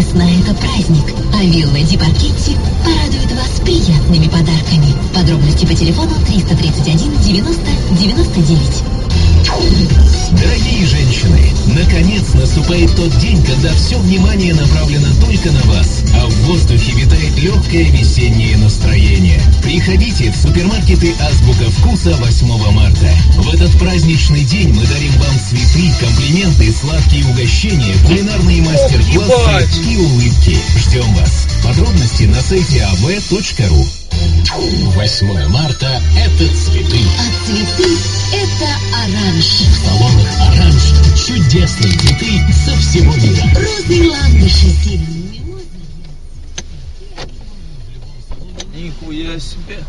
Весна – это праздник, а вилла Ди Паркетти порадует вас приятными подарками. Подробности по телефону 331 90 99. Дорогие женщины, наконец наступает тот день, когда все внимание направлено только на вас, а в воздухе витает легкое весеннее настроение. Приходите в супермаркеты «Азбука вкуса» 8 марта. В этот праздничный день мы дарим вам цветы, комплименты, сладкие угощения, кулинарные мастер-классы и улыбки. Ждем вас. Подробности на сайте av.ru. 8 марта – это цветы. А цветы – это оранж. В салонах «Оранж» чудесные цветы со всего мира. Розы, ландыши, зеленые мимозы. Нихуя себе.